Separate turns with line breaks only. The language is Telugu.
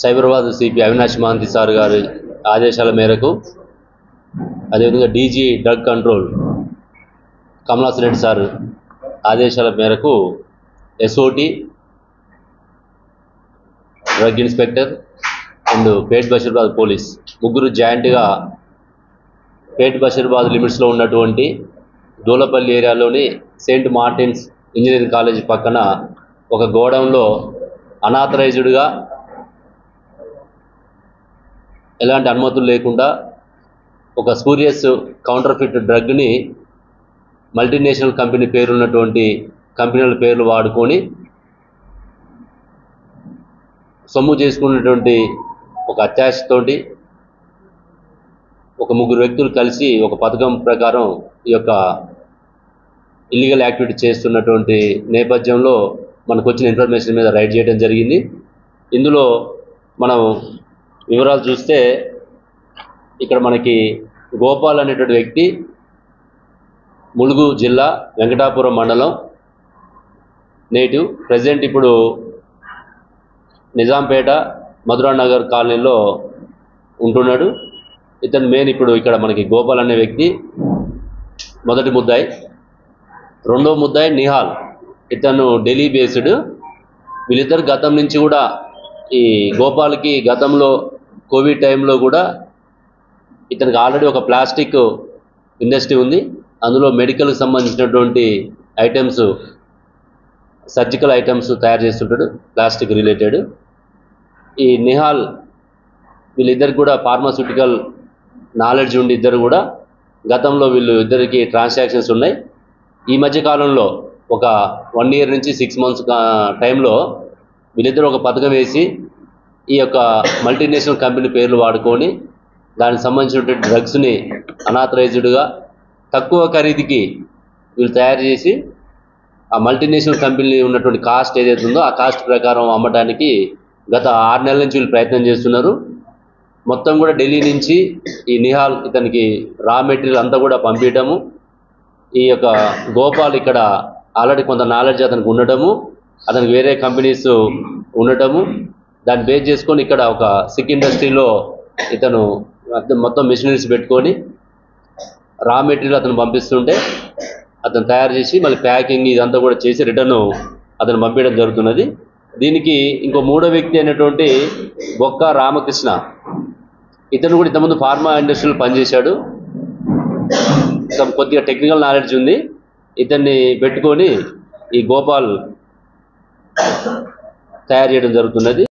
సైబరాబాద్ సిపి అవినాష్ మహంతి సార్ గారి ఆదేశాల మేరకు, అదేవిధంగా DG drug control Kamalasan Reddy sir ఆదేశాల మేరకు SOT, drug inspector and Pet Basheerabad police ముగ్గురు జాయింట్గా పేట్ బషీరాబాద్ లిమిట్స్లో ఉన్నటువంటి దూలపల్లి ఏరియాలోని సెయింట్ మార్టిన్స్ ఇంజనీరింగ్ కాలేజ్ పక్కన ఒక గోడౌన్లో అనాథరైజ్డ్గా ఎలాంటి అనుమతులు లేకుండా ఒక స్పూరియస్ కౌంటర్ఫిట్ డ్రగ్ని మల్టీనేషనల్ కంపెనీ పేరున్నటువంటి కంపెనీల పేర్లు వాడుకొని సొమ్ము చేసుకున్నటువంటి ఒక అత్యాశ తోటి ఒక ముగ్గురు వ్యక్తులు కలిసి ఒక పథకం ప్రకారం ఈ యొక్క ఇల్లీగల్ యాక్టివిటీ చేస్తున్నటువంటి నేపథ్యంలో మనకు వచ్చిన ఇన్ఫర్మేషన్ మీద రైడ్ చేయడం జరిగింది. ఇందులో మనం వివరాలు చూస్తే ఇక్కడ మనకి గోపాల్ అనేటువంటి వ్యక్తి ములుగు జిల్లా వెంకటాపురం మండలం నేటివ్, ప్రజెంట్ ఇప్పుడు నిజాంపేట మధురానగర్ కాలనీలో ఉంటున్నాడు. ఇతను మెయిన్ ఇప్పుడు ఇక్కడ మనకి గోపాల్ అనే వ్యక్తి మొదటి ముద్దాయి. రెండో ముద్దాయి నిహాల్, ఇతను ఢిల్లీ బేస్డ్. వీళ్ళిద్దరు గతం నుంచి కూడా ఈ గోపాల్కి గతంలో కోవిడ్ టైంలో కూడా ఇతనికి ఆల్రెడీ ఒక ప్లాస్టిక్ ఇండస్ట్రీ ఉంది. అందులో మెడికల్కి సంబంధించినటువంటి ఐటమ్స్, సర్జికల్ ఐటమ్స్ తయారు చేస్తుంటాడు ప్లాస్టిక్ రిలేటెడ్. ఈ నిహాల్ వీళ్ళిద్దరికి కూడా ఫార్మాస్యూటికల్ నాలెడ్జ్ ఉండి ఇద్దరు కూడా గతంలో వీళ్ళు ఇద్దరికి ట్రాన్సాక్షన్స్ ఉన్నాయి. ఈ మధ్య కాలంలో ఒక 1 year నుంచి 6 months టైంలో వీళ్ళిద్దరు ఒక పథకం వేసి ఈ యొక్క మల్టీనేషనల్ కంపెనీ పేర్లు వాడుకొని దానికి సంబంధించినటువంటి డ్రగ్స్ని అనాథరైజ్డ్గా తక్కువ ఖరీదుకి వీళ్ళు తయారు చేసి ఆ మల్టీనేషనల్ కంపెనీ ఉన్నటువంటి కాస్ట్ ఏదైతే ఉందో ఆ కాస్ట్ ప్రకారం అమ్మడానికి గత 6 నెలల నుంచి వీళ్ళు ప్రయత్నం చేస్తున్నారు. మొత్తం కూడా ఢిల్లీ నుంచి ఈ నిహాల్ ఇతనికి రా మెటీరియల్ అంతా కూడా పంపించడము, ఈ యొక్క గోపాల్ ఇక్కడ ఆల్రెడీ కొంత నాలెడ్జ్ అతనికి ఉండటము, అతనికి వేరే కంపెనీస్ ఉండటము, దాన్ని బేస్ చేసుకొని ఇక్కడ ఒక సిక్ ఇండస్ట్రీలో ఇతను మొత్తం మిషనరీస్ పెట్టుకొని రా మెటీరియల్ అతను పంపిస్తుంటే అతను తయారు చేసి మళ్ళీ ప్యాకింగ్ ఇదంతా కూడా చేసి రిటర్న్ అతను పంపించడం జరుగుతున్నది. దీనికి ఇంకో మూడో వ్యక్తి అయినటువంటి బొక్క రామకృష్ణ, ఇతను కూడా ఇంతకుముందు ఫార్మా ఇండస్ట్రీలో పనిచేశాడు, కొద్దిగా టెక్నికల్ నాలెడ్జ్ ఉంది. ఇతన్ని పెట్టుకొని ఈ గోపాల్ తయారు చేయడం జరుగుతున్నది.